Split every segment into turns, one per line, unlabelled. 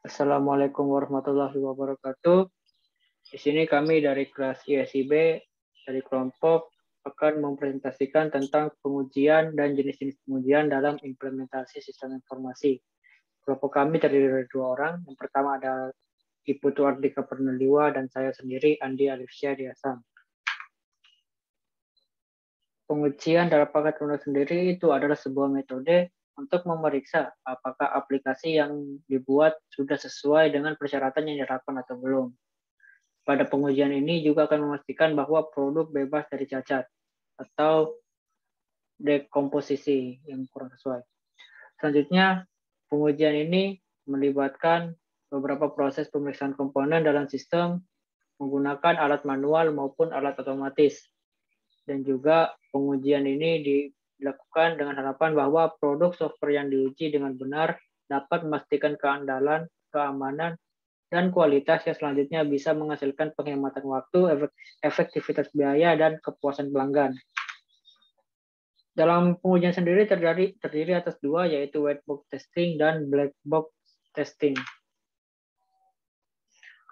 Assalamualaikum warahmatullahi wabarakatuh. Di sini kami dari kelas ISIB dari kelompok akan mempresentasikan tentang pengujian dan jenis-jenis pengujian dalam implementasi sistem informasi. Kelompok kami terdiri dari 2 orang. Yang pertama ada Iputu Ardika Perneliwa dan saya sendiri Andi Alifsyah Diasam. Pengujian dalam paket lunak sendiri itu adalah sebuah metode untuk memeriksa apakah aplikasi yang dibuat sudah sesuai dengan persyaratan yang diharapkan atau belum. Pada pengujian ini juga akan memastikan bahwa produk bebas dari cacat atau dekomposisi yang kurang sesuai. Selanjutnya, pengujian ini melibatkan beberapa proses pemeriksaan komponen dalam sistem menggunakan alat manual maupun alat otomatis. Dan juga pengujian ini dilakukan dengan harapan bahwa produk software yang diuji dengan benar dapat memastikan keandalan, keamanan, dan kualitas yang selanjutnya bisa menghasilkan penghematan waktu, efektivitas biaya, dan kepuasan pelanggan. Dalam pengujian sendiri terdiri atas 2, yaitu white box testing dan black box testing.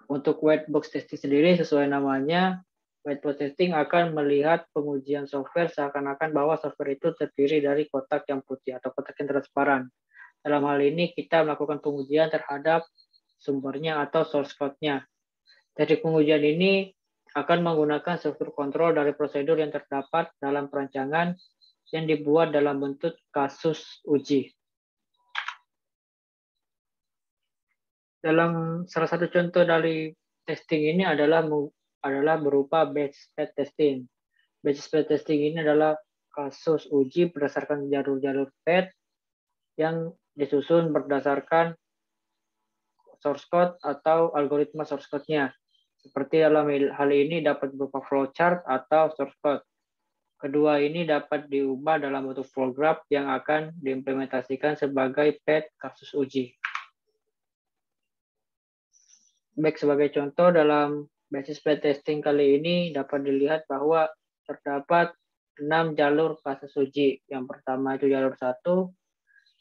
Untuk white box testing sendiri sesuai namanya, white box testing akan melihat pengujian software seakan-akan bahwa software itu terdiri dari kotak yang putih atau kotak yang transparan. Dalam hal ini kita melakukan pengujian terhadap sumbernya atau source code-nya. Dari pengujian ini akan menggunakan struktur kontrol dari prosedur yang terdapat dalam perancangan yang dibuat dalam bentuk kasus uji. Dalam salah satu contoh dari testing ini adalah berupa batch spread testing. Batch spread testing ini adalah kasus uji berdasarkan jalur-jalur PET yang disusun berdasarkan source code atau algoritma source code-nya. Seperti dalam hal ini dapat berupa flowchart atau source code. Kedua ini dapat diubah dalam bentuk flow graph yang akan diimplementasikan sebagai PET kasus uji. Baik, sebagai contoh dalam basis PET testing kali ini dapat dilihat bahwa terdapat 6 jalur kasus uji. Yang pertama itu jalur 1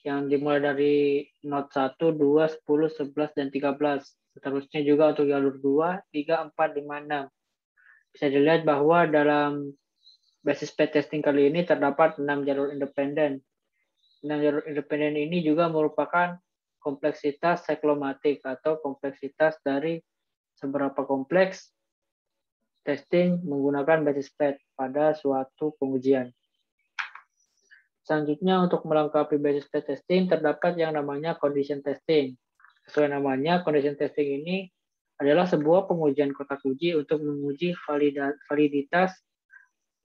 yang dimulai dari node 1, 2, 10, 11, dan 13. Seterusnya juga untuk jalur 2, 3, 4, 5, 6. Bisa dilihat bahwa dalam basis PET testing kali ini terdapat 6 jalur independen. 6 jalur independen ini juga merupakan kompleksitas siklomatik atau kompleksitas dari seberapa kompleks testing menggunakan basis PET pada suatu pengujian. Selanjutnya untuk melengkapi basis PET testing terdapat yang namanya condition testing. Sesuai namanya, condition testing ini adalah sebuah pengujian kotak uji untuk menguji validitas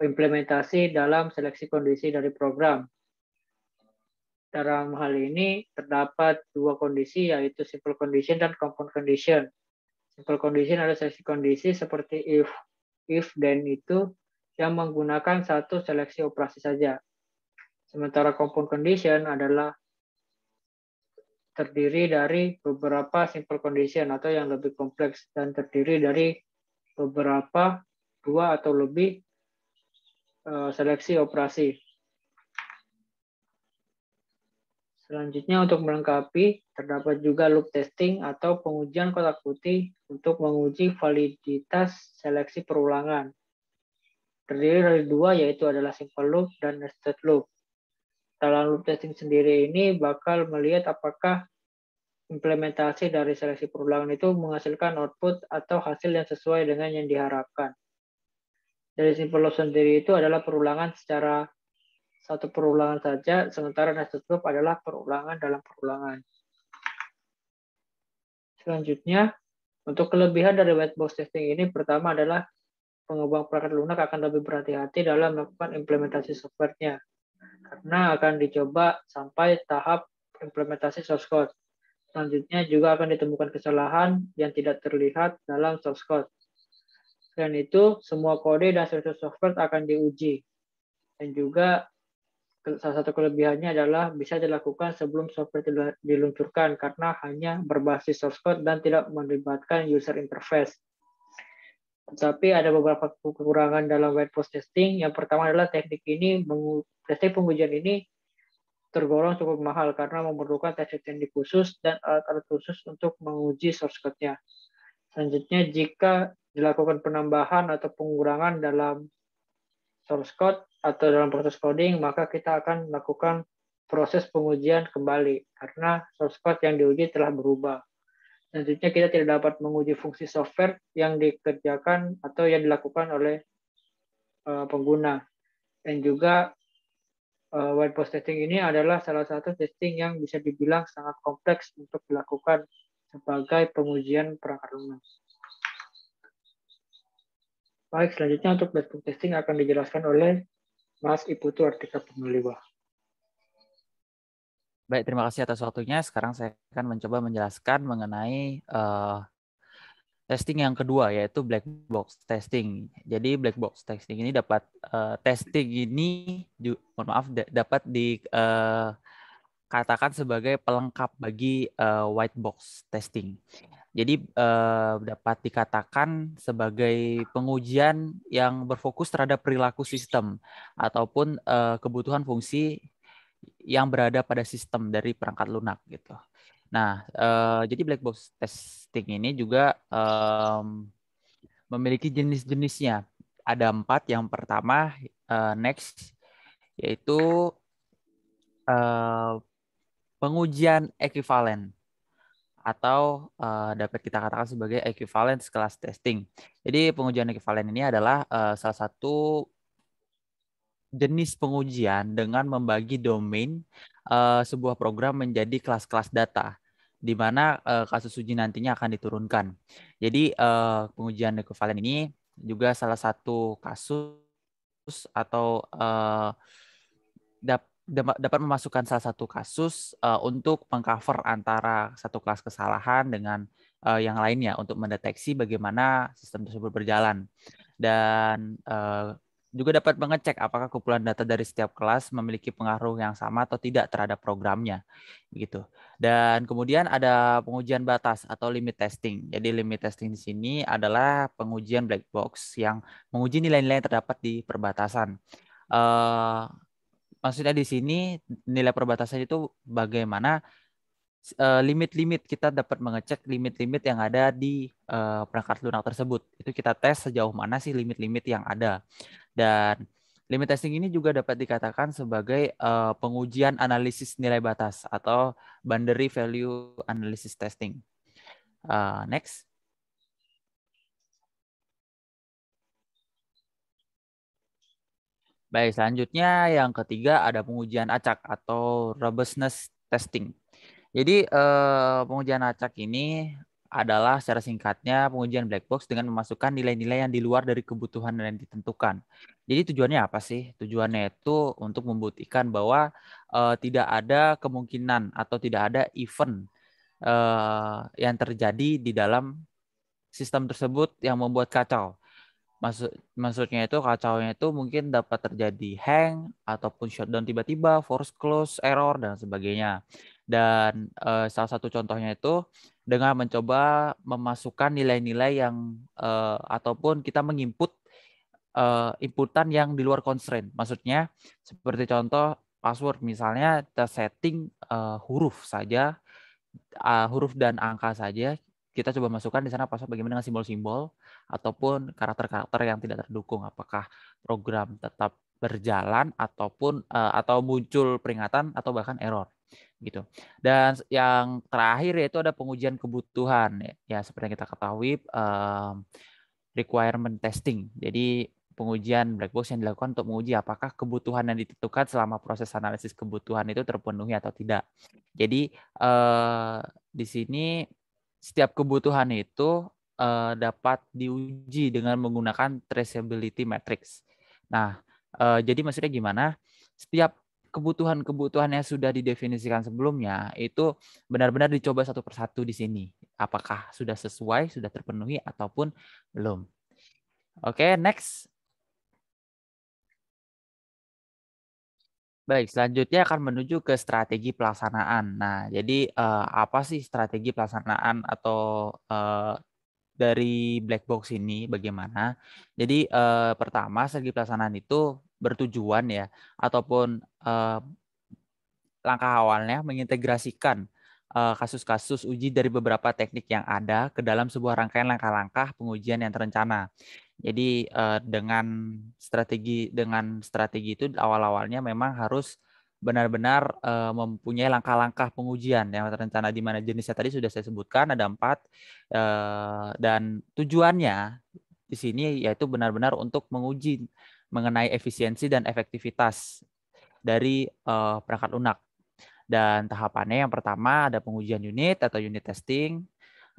implementasi dalam seleksi kondisi dari program. Dalam hal ini terdapat 2 kondisi, yaitu simple condition dan compound condition. Simple condition adalah seleksi kondisi seperti if, then itu yang menggunakan satu seleksi operasi saja. Sementara compound condition adalah terdiri dari beberapa simple condition atau yang lebih kompleks dan terdiri dari beberapa 2 atau lebih seleksi operasi. Selanjutnya untuk melengkapi terdapat juga loop testing atau pengujian kotak putih untuk menguji validitas seleksi perulangan. Terdiri dari 2, yaitu adalah simple loop dan nested loop. Dalam loop testing sendiri ini bakal melihat apakah implementasi dari seleksi perulangan itu menghasilkan output atau hasil yang sesuai dengan yang diharapkan. Dari simple loop sendiri itu adalah perulangan secara satu perulangan saja, sementara nested loop adalah perulangan dalam perulangan. Selanjutnya, untuk kelebihan dari white box testing ini, pertama adalah pengembang perangkat lunak akan lebih berhati-hati dalam melakukan implementasi software-nya, karena akan dicoba sampai tahap implementasi source code. Selanjutnya juga akan ditemukan kesalahan yang tidak terlihat dalam source code. Selain itu, semua kode dan struktur software akan diuji. Dan juga salah satu kelebihannya adalah bisa dilakukan sebelum software diluncurkan karena hanya berbasis source code dan tidak melibatkan user interface. Tetapi ada beberapa kekurangan dalam white box testing. Yang pertama adalah teknik pengujian ini tergolong cukup mahal karena memerlukan teknik teknik khusus dan alat-alat khusus untuk menguji source code-nya. Selanjutnya, jika dilakukan penambahan atau pengurangan dalam source code atau dalam proses coding, maka kita akan melakukan proses pengujian kembali karena source code yang diuji telah berubah. Selanjutnya, kita tidak dapat menguji fungsi software yang dikerjakan atau yang dilakukan oleh pengguna. Dan juga white box testing ini adalah salah satu testing yang bisa dibilang sangat kompleks untuk dilakukan sebagai pengujian perangkat lunak. Baik, selanjutnya untuk black box testing akan dijelaskan oleh Mas Iputu Artika Pemeliwa.
Baik, terima kasih atas waktunya. Sekarang saya akan mencoba menjelaskan mengenai testing yang kedua, yaitu black box testing. Jadi black box testing ini dapat mohon maaf, dapat dikatakan sebagai pelengkap bagi white box testing. Jadi dapat dikatakan sebagai pengujian yang berfokus terhadap perilaku sistem ataupun kebutuhan fungsi yang berada pada sistem dari perangkat lunak gitu. Nah, jadi black box testing ini juga memiliki jenis-jenisnya. Ada 4. Yang pertama, next, yaitu pengujian ekuivalen atau dapat kita katakan sebagai equivalence class testing. Jadi pengujian ekuivalen ini adalah salah satu jenis pengujian dengan membagi domain sebuah program menjadi kelas-kelas data, di mana kasus uji nantinya akan diturunkan. Jadi pengujian ekuivalen ini juga salah satu kasus atau dapat memasukkan salah satu kasus untuk mengcover antara satu kelas kesalahan dengan yang lainnya untuk mendeteksi bagaimana sistem tersebut berjalan. Dan juga dapat mengecek apakah kumpulan data dari setiap kelas memiliki pengaruh yang sama atau tidak terhadap programnya, gitu. Dan kemudian ada pengujian batas atau limit testing. Jadi limit testing di sini adalah pengujian black box yang menguji nilai-nilai yang terdapat di perbatasan. Maksudnya di sini nilai perbatasan itu bagaimana limit-limit, kita dapat mengecek limit-limit yang ada di perangkat lunak tersebut. Itu kita tes sejauh mana sih limit-limit yang ada. Dan limit testing ini juga dapat dikatakan sebagai pengujian analisis nilai batas atau boundary value analysis testing. Next. Baik, selanjutnya yang ketiga ada pengujian acak atau robustness testing. Jadi pengujian acak ini adalah secara singkatnya pengujian black box dengan memasukkan nilai-nilai yang di luar dari kebutuhan yang ditentukan. Jadi tujuannya apa sih? Tujuannya itu untuk membuktikan bahwa tidak ada kemungkinan atau tidak ada event yang terjadi di dalam sistem tersebut yang membuat kacau. Maksudnya itu kacaunya itu mungkin dapat terjadi hang ataupun shutdown tiba-tiba, force close, error dan sebagainya. Dan salah satu contohnya itu dengan mencoba memasukkan nilai-nilai yang ataupun kita menginput inputan yang di luar constraint. Maksudnya seperti contoh password, misalnya kita setting huruf saja, huruf dan angka saja, kita coba masukkan di sana password bagaimana dengan simbol-simbol ataupun karakter-karakter yang tidak terdukung, apakah program tetap berjalan ataupun atau muncul peringatan atau bahkan error gitu. Dan yang terakhir yaitu ada pengujian kebutuhan, ya seperti yang kita ketahui requirement testing. Jadi pengujian black box yang dilakukan untuk menguji apakah kebutuhan yang ditentukan selama proses analisis kebutuhan itu terpenuhi atau tidak. Jadi di sini setiap kebutuhan itu dapat diuji dengan menggunakan traceability matrix. Nah, jadi maksudnya gimana? Setiap kebutuhan-kebutuhan yang sudah didefinisikan sebelumnya itu benar-benar dicoba satu persatu di sini. Apakah sudah sesuai, sudah terpenuhi ataupun belum. Oke, next. Baik, selanjutnya akan menuju ke strategi pelaksanaan. Nah, jadi apa sih strategi pelaksanaan atau dari black box ini bagaimana? Jadi pertama strategi pelaksanaan itu bertujuan ya ataupun langkah awalnya mengintegrasikan kasus-kasus uji dari beberapa teknik yang ada ke dalam sebuah rangkaian langkah-langkah pengujian yang terencana. Jadi dengan strategi itu awal-awalnya memang harus benar-benar mempunyai langkah-langkah pengujian yang terencana, di mana jenisnya tadi sudah saya sebutkan ada 4, dan tujuannya di sini yaitu benar-benar untuk menguji mengenai efisiensi dan efektivitas dari perangkat lunak. Dan tahapannya yang pertama ada pengujian unit atau unit testing,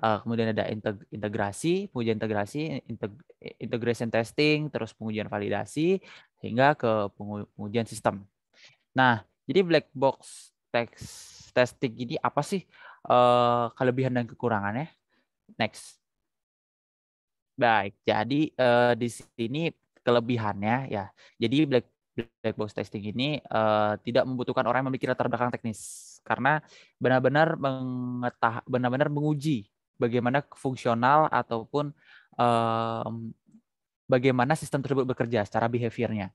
kemudian ada pengujian integrasi, integration testing, terus pengujian validasi, hingga ke pengujian sistem. Nah, jadi black box testing ini apa sih kelebihan dan kekurangannya? Next. Baik, jadi di sini kelebihannya ya. Jadi black box testing ini tidak membutuhkan orang yang memiliki latar belakang teknis, karena benar-benar menguji bagaimana fungsional ataupun bagaimana sistem tersebut bekerja secara behaviornya.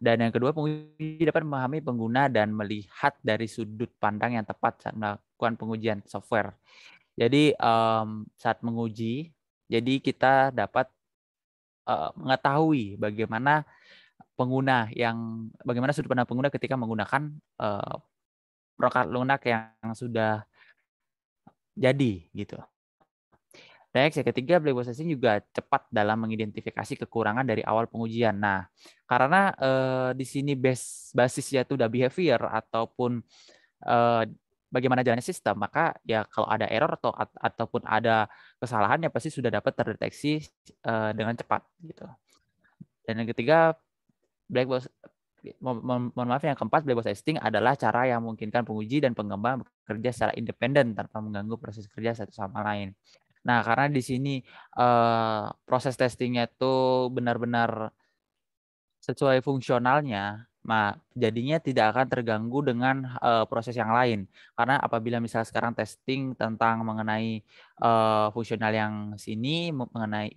Dan yang kedua, penguji dapat memahami pengguna dan melihat dari sudut pandang yang tepat saat melakukan pengujian software. Jadi saat menguji, jadi kita dapat mengetahui bagaimana sudut pandang pengguna ketika menggunakan perangkat lunak yang sudah jadi gitu. Next, yang ketiga, black box testing juga cepat dalam mengidentifikasi kekurangan dari awal pengujian. Nah, karena di sini basisnya itu udah behavior ataupun bagaimana jalannya sistem, maka ya kalau ada error ataupun ada kesalahan ya pasti sudah dapat terdeteksi dengan cepat gitu. Dan yang ketiga, black box mohon maaf, yang keempat, black box testing adalah cara yang memungkinkan penguji dan pengembang bekerja secara independen tanpa mengganggu proses kerja satu sama lain. Nah, karena di sini proses testingnya itu benar-benar sesuai fungsionalnya, jadinya tidak akan terganggu dengan proses yang lain. Karena apabila misalnya sekarang testing tentang mengenai fungsional yang sini, mengenai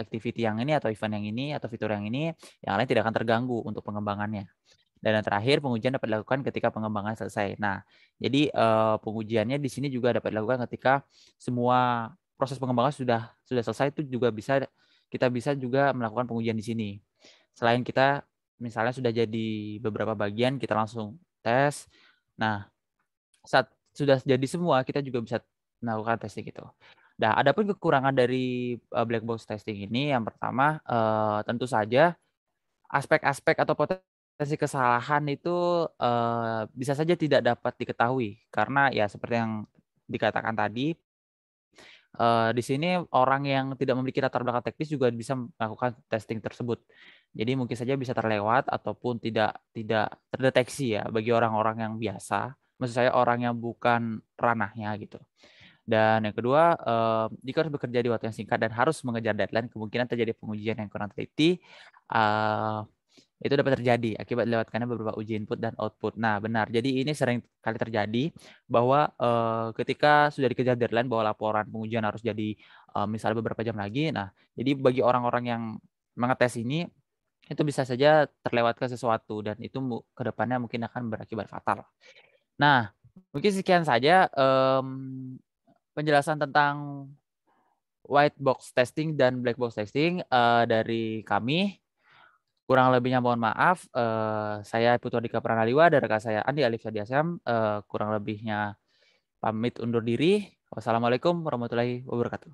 activity yang ini atau event yang ini atau fitur yang ini, yang lain tidak akan terganggu untuk pengembangannya. Dan yang terakhir, pengujian dapat dilakukan ketika pengembangan selesai. Nah, jadi pengujiannya di sini juga dapat dilakukan ketika semua proses pengembangan sudah selesai, itu juga kita bisa juga melakukan pengujian di sini. Selain kita misalnya sudah jadi beberapa bagian, kita langsung tes. Nah, saat sudah jadi semua, kita juga bisa melakukan testing gitu. Nah, adapun kekurangan dari black box testing ini, yang pertama tentu saja aspek-aspek atau potensi kesalahan itu bisa saja tidak dapat diketahui, karena ya seperti yang dikatakan tadi, di sini orang yang tidak memiliki latar belakang teknis juga bisa melakukan testing tersebut. Jadi mungkin saja bisa terlewat ataupun tidak terdeteksi ya bagi orang-orang yang biasa. Maksud saya orang yang bukan ranahnya gitu. Dan yang kedua, jika harus bekerja di waktu yang singkat dan harus mengejar deadline, kemungkinan terjadi pengujian yang kurang teliti itu dapat terjadi akibat dilewatkannya beberapa uji input dan output. Nah, benar. Jadi ini sering kali terjadi bahwa ketika sudah dikejar deadline bahwa laporan pengujian harus jadi misalnya beberapa jam lagi. Nah, jadi bagi orang-orang yang mengetes ini itu bisa saja terlewatkan sesuatu dan itu ke depannya mungkin akan berakibat fatal. Nah, mungkin sekian saja penjelasan tentang white box testing dan black box testing dari kami. Kurang lebihnya mohon maaf. Saya Putu Dika Pranaliwa dan rekan saya Andi Alif Sadiasam. Kurang lebihnya pamit undur diri. Wassalamualaikum warahmatullahi wabarakatuh.